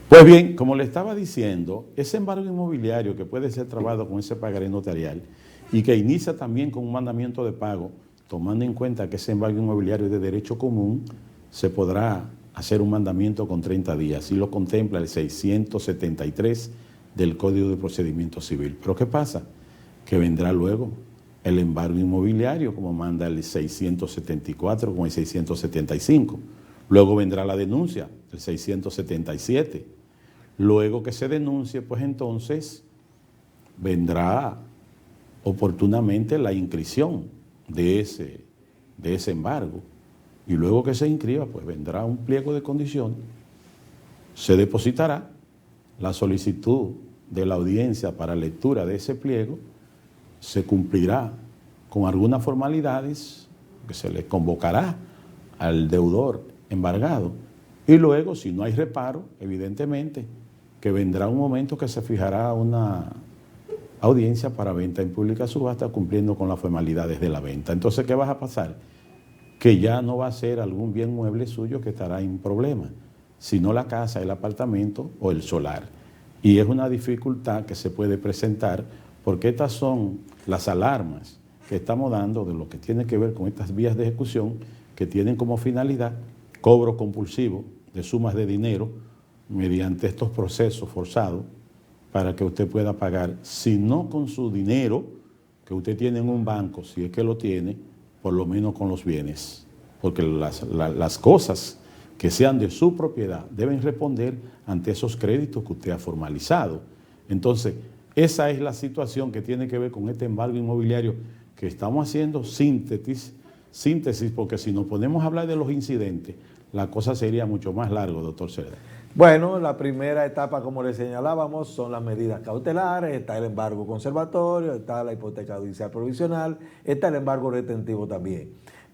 Pues bien, como le estaba diciendo, ese embargo inmobiliario que puede ser trabado con ese pagaré notarial y que inicia también con un mandamiento de pago, tomando en cuenta que ese embargo inmobiliario es de derecho común, se podrá hacer un mandamiento con 30 días, y lo contempla el 673 del Código de Procedimiento Civil. Pero ¿qué pasa? Que vendrá luego el embargo inmobiliario, como manda el 674 con el 675. Luego vendrá la denuncia, el 677. Luego que se denuncie, pues entonces vendrá oportunamente la inscripción de ese embargo. Y luego que se inscriba, pues vendrá un pliego de condiciones, se depositará la solicitud de la audiencia para lectura de ese pliego, se cumplirá con algunas formalidades que se le convocará al deudor embargado, y luego, si no hay reparo, evidentemente, que vendrá un momento que se fijará una audiencia para venta en pública subasta cumpliendo con las formalidades de la venta. Entonces, ¿qué va a pasar? Que ya no va a ser algún bien mueble suyo que estará en problema, sino la casa, el apartamento o el solar. Y es una dificultad que se puede presentar porque estas son las alarmas que estamos dando de lo que tiene que ver con estas vías de ejecución que tienen como finalidad cobro compulsivo de sumas de dinero mediante estos procesos forzados para que usted pueda pagar, si no con su dinero que usted tiene en un banco, si es que lo tiene, por lo menos con los bienes, porque las cosas que sean de su propiedad deben responder ante esos créditos que usted ha formalizado. Entonces, esa es la situación que tiene que ver con este embargo inmobiliario que estamos haciendo síntesis, porque si nos ponemos a hablar de los incidentes, la cosa sería mucho más largo, doctor Cerda. Bueno, la primera etapa, como le señalábamos, son las medidas cautelares, está el embargo conservatorio, está la hipoteca judicial provisional, está el embargo retentivo también.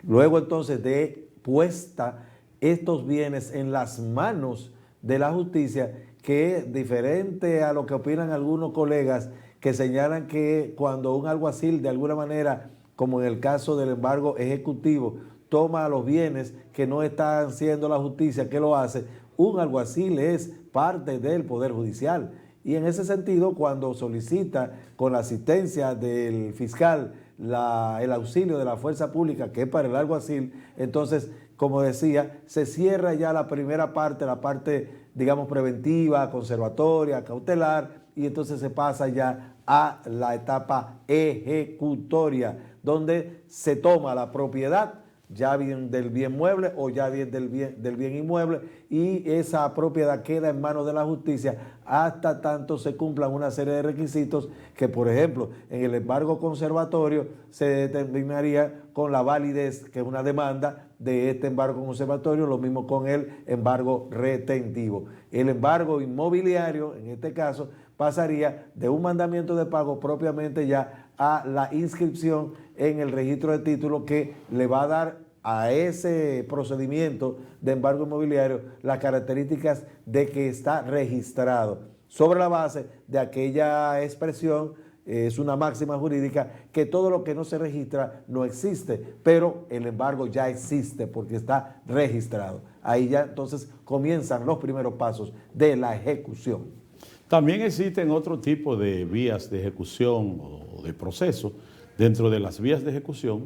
Luego entonces de puesta estos bienes en las manos de la justicia, que diferente a lo que opinan algunos colegas que señalan que cuando un alguacil de alguna manera, como en el caso del embargo ejecutivo, toma los bienes que no están haciendo la justicia, ¿qué lo hace? Un alguacil es parte del Poder Judicial, y en ese sentido, cuando solicita con la asistencia del fiscal el auxilio de la fuerza pública, que es para el alguacil, entonces, como decía, se cierra ya la primera parte, la parte, digamos, preventiva, conservatoria, cautelar, y entonces se pasa ya a la etapa ejecutoria, donde se toma la propiedad, ya bien del bien mueble o ya bien del bien inmueble, y esa propiedad queda en manos de la justicia hasta tanto se cumplan una serie de requisitos que, por ejemplo, en el embargo conservatorio se determinaría con la validez, que es una demanda de este embargo conservatorio, lo mismo con el embargo retentivo. El embargo inmobiliario, en este caso, pasaría de un mandamiento de pago propiamente ya a la inscripción en el registro de títulos, que le va a dar a ese procedimiento de embargo inmobiliario las características de que está registrado, sobre la base de aquella expresión, es una máxima jurídica, que todo lo que no se registra no existe, pero el embargo ya existe porque está registrado. Ahí ya entonces comienzan los primeros pasos de la ejecución. También existen otro tipo de vías de ejecución o de proceso dentro de las vías de ejecución,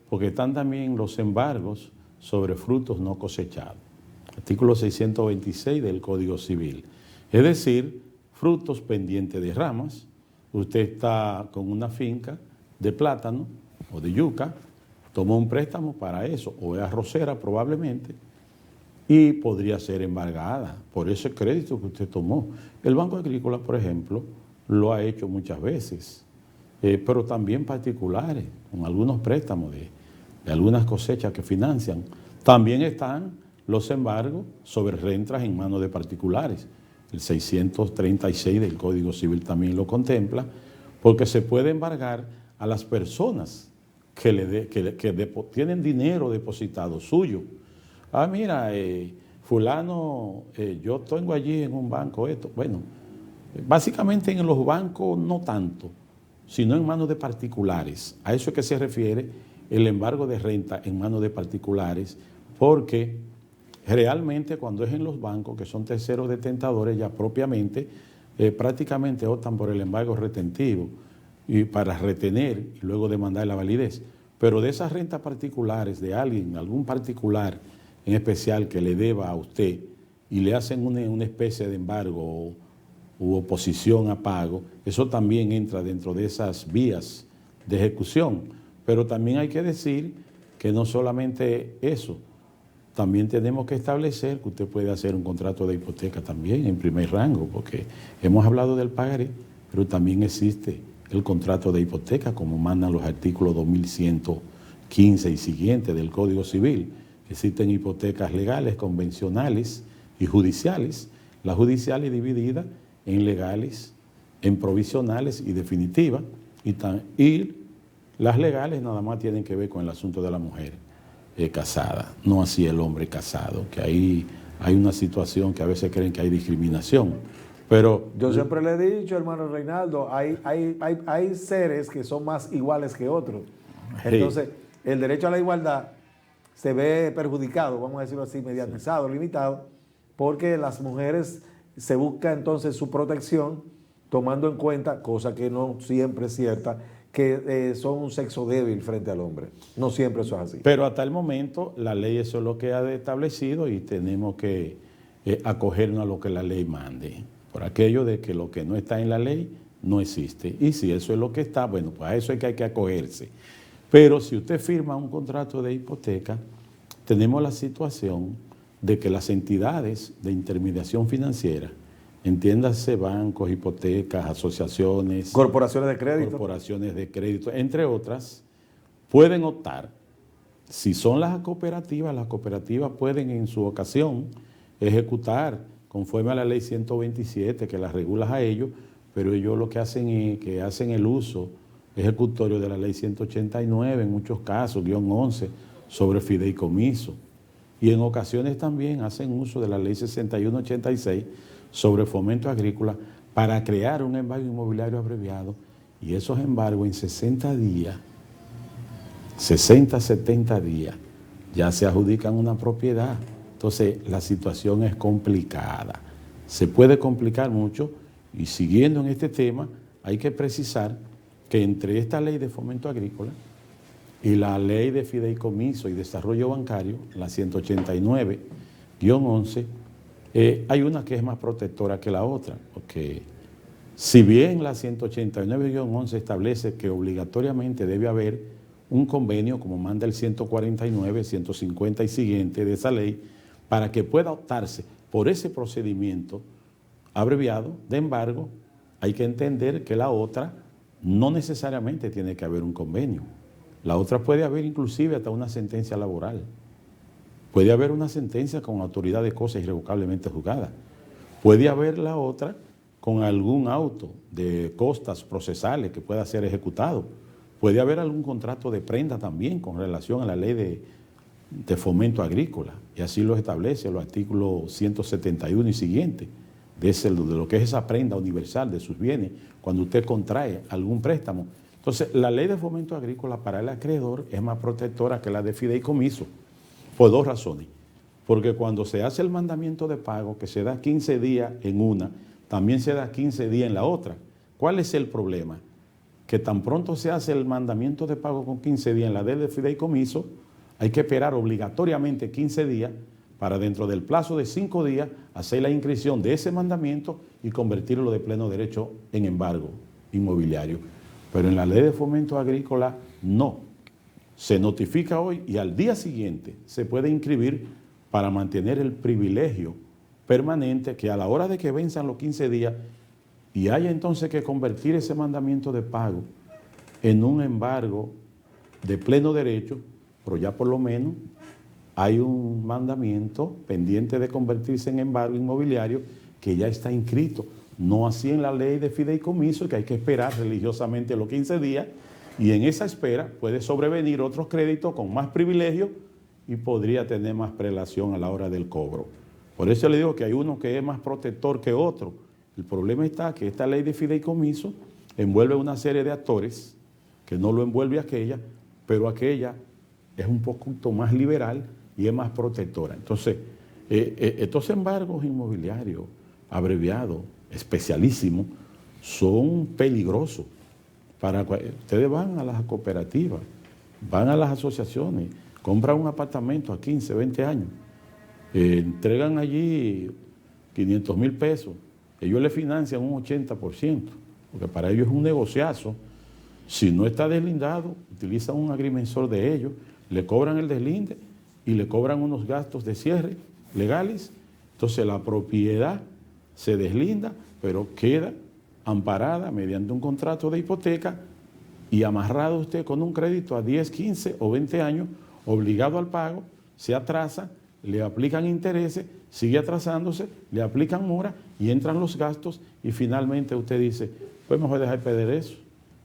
porque están también los embargos sobre frutos no cosechados. Artículo 626 del Código Civil. Es decir, frutos pendientes de ramas. Usted está con una finca de plátano o de yuca, tomó un préstamo para eso, o es arrocera probablemente, y podría ser embargada por ese crédito que usted tomó. El Banco Agrícola, por ejemplo, lo ha hecho muchas veces, pero también particulares, con algunos préstamos de algunas cosechas que financian. También están los embargos sobre rentas en manos de particulares. El 636 del Código Civil también lo contempla, porque se puede embargar a las personas que tienen dinero depositado suyo. Ah, mira, fulano, yo tengo allí en un banco esto. Bueno, básicamente en los bancos no tanto, sino en manos de particulares. A eso es que se refiere el embargo de renta en manos de particulares, porque realmente cuando es en los bancos, que son terceros detentadores, ya propiamente, prácticamente optan por el embargo retentivo y para retener y luego demandar la validez. Pero de esas rentas particulares de alguien, algún particular en especial que le deba a usted y le hacen una especie de embargo u oposición a pago, eso también entra dentro de esas vías de ejecución. Pero también hay que decir que no solamente eso, también tenemos que establecer que usted puede hacer un contrato de hipoteca también en primer rango, porque hemos hablado del pagaré, pero también existe el contrato de hipoteca, como mandan los artículos 2115 y siguientes del Código Civil. Existen hipotecas legales, convencionales y judiciales. La judicial es dividida en legales, en provisionales y definitivas, y las legales nada más tienen que ver con el asunto de la mujer casada, no así el hombre casado, que ahí hay una situación que a veces creen que hay discriminación. Pero yo siempre le he dicho, hermano Reinaldo, hay seres que son más iguales que otros. Entonces, el derecho a la igualdad se ve perjudicado, vamos a decirlo así, mediatizado, limitado, porque las mujeres se busca entonces su protección tomando en cuenta, cosa que no siempre es cierta, que son un sexo débil frente al hombre. No siempre eso es así. Pero hasta el momento la ley eso es lo que ha establecido y tenemos que acogernos a lo que la ley mande. Por aquello de que lo que no está en la ley no existe. Y si eso es lo que está, bueno, pues a eso es que hay que acogerse. Pero si usted firma un contrato de hipoteca, tenemos la situación de que las entidades de intermediación financiera, entiéndase bancos, hipotecas, asociaciones, corporaciones de crédito, entre otras, pueden optar. Si son las cooperativas pueden en su ocasión ejecutar conforme a la ley 127 que las regula a ellos, pero ellos lo que hacen es que hacen el uso ejecutorio de la ley 189 en muchos casos, _11, sobre fideicomiso. Y en ocasiones también hacen uso de la ley 6186 sobre fomento agrícola para crear un embargo inmobiliario abreviado, y esos embargos en 60 días, 60, 70 días, ya se adjudican una propiedad. Entonces la situación es complicada, se puede complicar mucho, y siguiendo en este tema hay que precisar que entre esta ley de fomento agrícola y la ley de fideicomiso y desarrollo bancario, la 189-11, hay una que es más protectora que la otra, porque si bien la 189-11 establece que obligatoriamente debe haber un convenio, como manda el 149, 150 y siguiente de esa ley, para que pueda optarse por ese procedimiento abreviado de embargo, hay que entender que la otra no necesariamente tiene que haber un convenio. La otra puede haber inclusive hasta una sentencia laboral. Puede haber una sentencia con autoridad de cosa irrevocablemente juzgada. Puede haber la otra con algún auto de costas procesales que pueda ser ejecutado. Puede haber algún contrato de prenda también con relación a la ley de fomento agrícola, y así lo establece los artículos 171 y siguientes, de lo que es esa prenda universal de sus bienes, cuando usted contrae algún préstamo. Entonces, la ley de fomento agrícola para el acreedor es más protectora que la de fideicomiso, por dos razones. Porque cuando se hace el mandamiento de pago, que se da 15 días en una, también se da 15 días en la otra. ¿Cuál es el problema? Que tan pronto se hace el mandamiento de pago con 15 días en la ley de fideicomiso, hay que esperar obligatoriamente 15 días para dentro del plazo de 5 días hacer la inscripción de ese mandamiento y convertirlo de pleno derecho en embargo inmobiliario. Pero en la ley de fomento agrícola no. Se notifica hoy y al día siguiente se puede inscribir para mantener el privilegio permanente, que a la hora de que venzan los 15 días y haya entonces que convertir ese mandamiento de pago en un embargo de pleno derecho, pero ya por lo menos hay un mandamiento pendiente de convertirse en embargo inmobiliario que ya está inscrito. No así en la ley de fideicomiso, que hay que esperar religiosamente los 15 días, y en esa espera puede sobrevenir otros créditos con más privilegios y podría tener más prelación a la hora del cobro. Por eso le digo que hay uno que es más protector que otro. El problema está que esta ley de fideicomiso envuelve una serie de actores que no lo envuelve aquella, pero aquella es un poquito más liberal y es más protectora. Entonces, Estos embargos inmobiliarios abreviados, especialísimos, son peligrosos. Ustedes van a las cooperativas, van a las asociaciones, compran un apartamento a 15, 20 años, entregan allí 500,000 pesos, ellos le financian un 80%, porque para ellos es un negociazo. Si no está deslindado, utilizan un agrimensor de ellos, le cobran el deslinde y le cobran unos gastos de cierre legales. Entonces la propiedad se deslinda, pero queda amparada mediante un contrato de hipoteca y amarrado usted con un crédito a 10, 15 o 20 años, obligado al pago, se atrasa, le aplican intereses, sigue atrasándose, le aplican mora y entran los gastos y finalmente usted dice, pues mejor dejar perder eso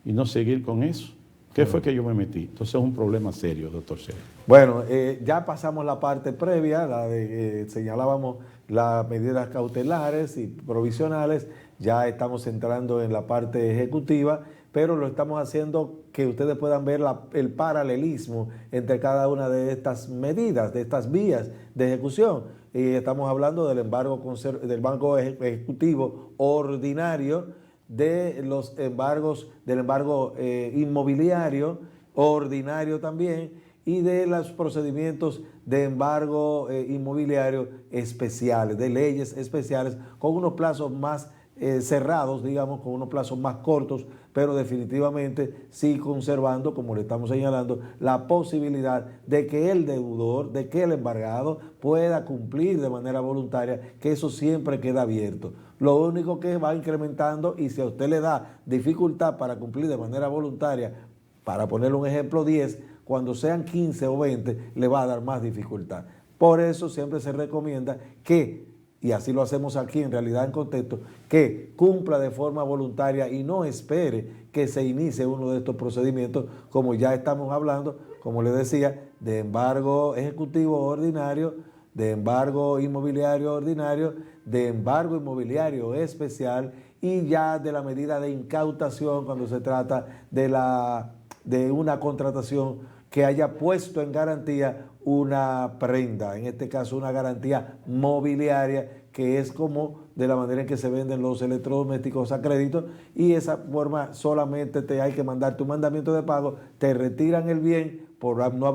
y no seguir con eso. ¿Qué fue que yo me metí? Entonces es un problema serio, doctor Sergio. Bueno, ya pasamos la parte previa, la de señalábamos las medidas cautelares y provisionales, ya estamos entrando en la parte ejecutiva, pero lo estamos haciendo que ustedes puedan ver el paralelismo entre cada una de estas medidas, de estas vías de ejecución. Y estamos hablando del embargo ejecutivo ordinario, de los embargos, del embargo inmobiliario ordinario también, y de los procedimientos de embargo inmobiliario especiales, de leyes especiales, con unos plazos más cerrados, digamos, con unos plazos más cortos, pero definitivamente sí conservando, como le estamos señalando, la posibilidad de que el deudor, de que el embargado pueda cumplir de manera voluntaria, que eso siempre queda abierto. Lo único que va incrementando, y si a usted le da dificultad para cumplir de manera voluntaria, para ponerle un ejemplo 10, cuando sean 15 o 20, le va a dar más dificultad. Por eso siempre se recomienda que, y así lo hacemos aquí en realidad en contexto, que cumpla de forma voluntaria y no espere que se inicie uno de estos procedimientos, como ya estamos hablando, como les decía, de embargo ejecutivo ordinario, de embargo inmobiliario ordinario, de embargo inmobiliario especial y ya de la medida de incautación cuando se trata de una contratación que haya puesto en garantía una prenda, en este caso una garantía mobiliaria, que es como de la manera en que se venden los electrodomésticos a crédito, y esa forma solamente te hay que mandar tu mandamiento de pago, te retiran el bien por no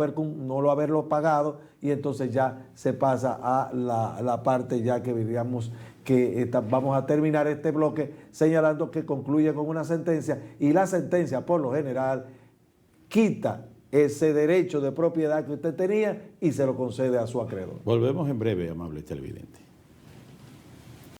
haberlo pagado, y entonces ya se pasa a la parte ya que diríamos que vamos a terminar este bloque señalando que concluye con una sentencia, y la sentencia por lo general quita ese derecho de propiedad que usted tenía y se lo concede a su acreedor. Volvemos en breve, amable televidente.